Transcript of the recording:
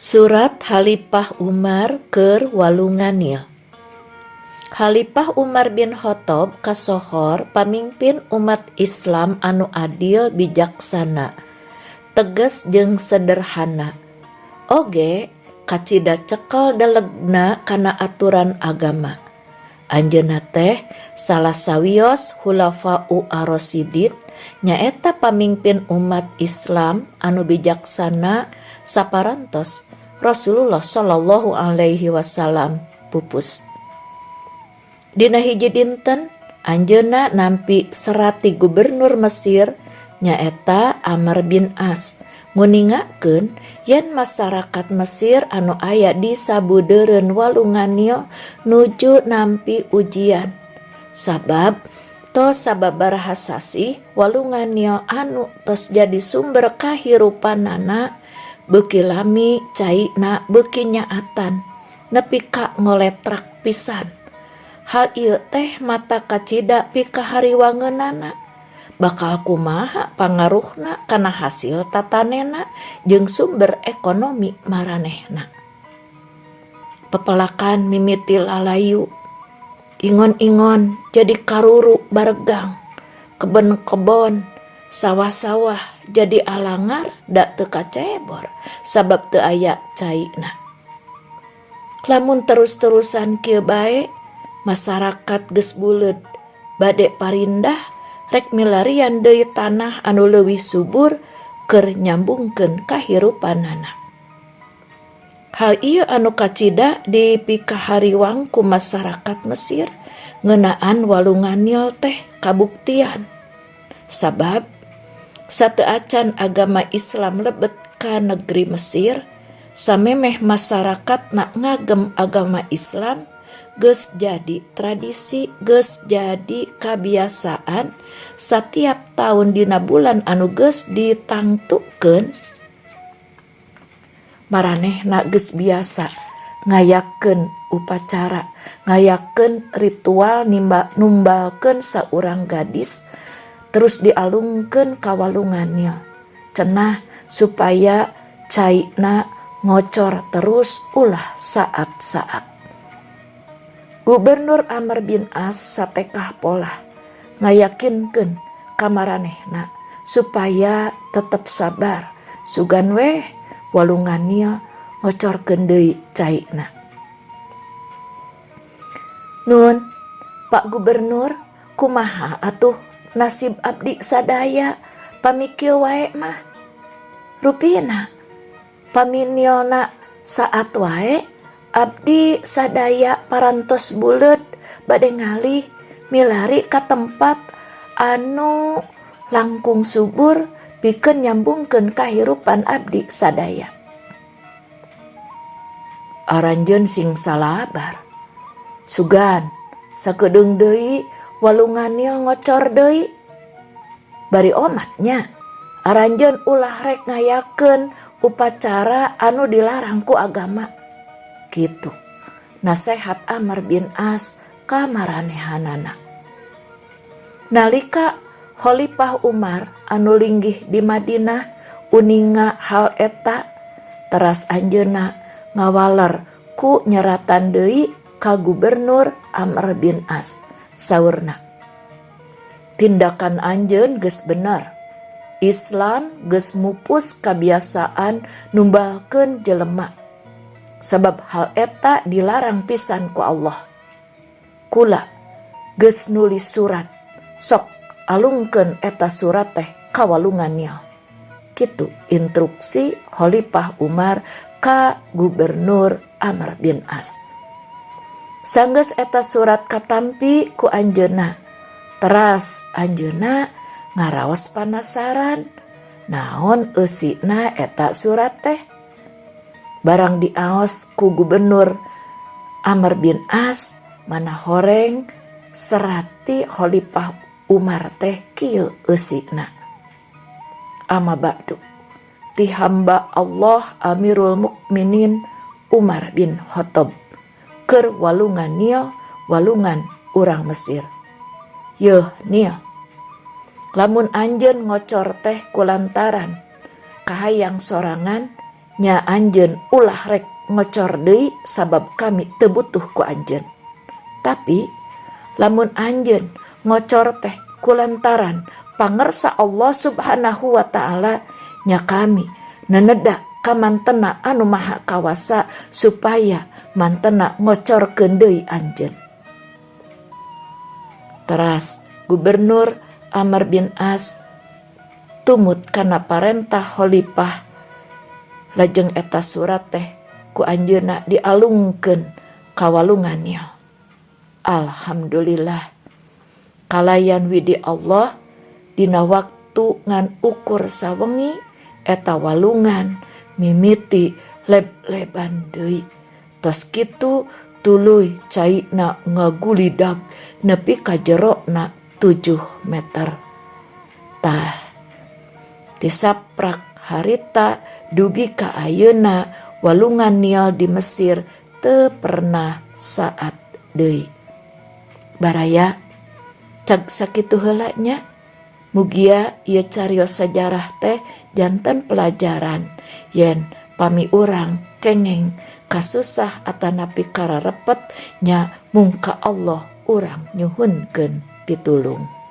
Surat Khalifah Umar keur Walunganil. Khalifah Umar bin Khattab kasohor pamimpin umat Islam anu adil bijaksana, tegas jeung sederhana. Oge kacida cekel delegna kana aturan agama. Anjeunna teh salah sawios Khulafa'u ar-Rasyidin nyaeta pamimpin umat Islam anu bijaksana saparantos Rasulullah Shallallahu Alaihi Wasallam pupus. Dina hiji dinten anjeunna nampi serat ti gubernur Mesir nyaeta Amr bin As nguningakeun yen masyarakat Mesir anu aya di sabudeureun Walunganil nuju nampi ujian. Sabab tos sababaraha sasih Walunganil anu tos jadi sumber kahirupanana beuki lami caina beuki nyaatan nepi ka ngoletrak pisan. Hal ieu teh mata kacida pi kahariwangeunana bakal kumaha pangaruhna kana hasil tatanena jeung sumber ekonomi maranehna. Pepelakan mimiti lalayu, ingon-ingon jadi karuru baregang, kebon-kebon, sawah-sawah jadi alangar da teu kacebor sabab teu aya caina. Lamun terus-terusan kieu bae, masyarakat geus buleud bade parindah rek milarian deui tanah anu leuwih subur keur nyambungkeun kahirupanana. Hal ieu anu kacida dipikahariwang ku masyarakat Mesir ngeunaan Walunganil teh kabuktian. Sabab sateu acan agama Islam lebet ka negeri Mesir, samemeh masyarakat na ngagem agama Islam geus jadi tradisi, geus jadi kabiasaan setiap tahun dina bulan anu geus ditangtukeun maranehna geus biasa ngayakeun upacara, ngayakeun ritual numbalkeun saurang gadis terus dialungkeun ka Walunganil cenah supaya caina ngocor terus ulah saat-saat. Gubernur Amr bin As satekah pola ngayakinkeun ka maranehna supaya tetep sabar sugan weh Walunganil ngocorkeun deui caina. Nun, Pak Gubernur, kumaha atuh nasib abdi sadaya pamikieu wae mah? Rupina paminilna saat wae abdi sadaya parantos buleud bade ngalih milari ka tempat anu langkung subur pikeun nyambungkeun kahirupan abdi sadaya. Aranjeun sing salabar. Sugan sakedeung deui Walunganil ngocor deui. Bari omatnya aranjeun ulah rek ngayakeun upacara anu dilarang ku agama. Gitu nasehat Amr bin As ka maranehanana. Nalika Khalifah Umar anu linggih di Madinah uninga hal eta teras anjeunna ngawaler ku nyeratan deui ka Gubernur Amr bin As. Saurna, tindakan anjeun geus bener. Islam geus mupus kabiasaan numbalkeun jelema. Sabab hal eta dilarang pisan ku Allah. Kula geus nulis surat, sok alungkeun eta surat teh ka Walunganil. Kitu instruksi Khalifah Umar ka Gubernur Amr bin As. Sanggeus eta surat katampi ku anjeunna, teras anjeunna ngaraos panasaran naon eusina eta surat teh. Barang diaos ku Gubernur Amr bin As mana horeng serati Khalifah Umar teh kieu eusina. Amma ba'du, ti hamba Allah Amirul Mukminin Umar bin Khattab keur Walunganil, walungan urang Mesir. Yeuh Nil, lamun anjeun ngocor teh kulantaran kahayang sorangan nya anjeun ulah rek ngocor deui sabab kami teu butuh ku anjeun. Tapi lamun anjeun ngocor teh kulantaran pangersa Allah Subhanahu wa taala, nya kami neneda ka mantena anu maha kawasa supaya mantena ngocorkeun deui anjeun. Teras Gubernur Amr bin As tumut kana parentah Khalifah, lajeng eta surat teh ku anjeunna dialungkeun ka walungan Nil. Alhamdulillah, kalayan widi Allah dina waktu ngan ukur sawengi eta walungan mimiti leb-leban deui. Tos kitu tuluy caina ngagulidag nepi ka jerona 7 meter. Tah tisaprak harita dugi ka ayeuna walungan Nil di Mesir teu pernah saat deui. Baraya cag sakitu heula nya mugia ieu carios sajarah teh janten pelajaran yen pami urang kengeng kasusah atanapi kararepet nya mung ka Allah urang nyuhunkeun pitulung.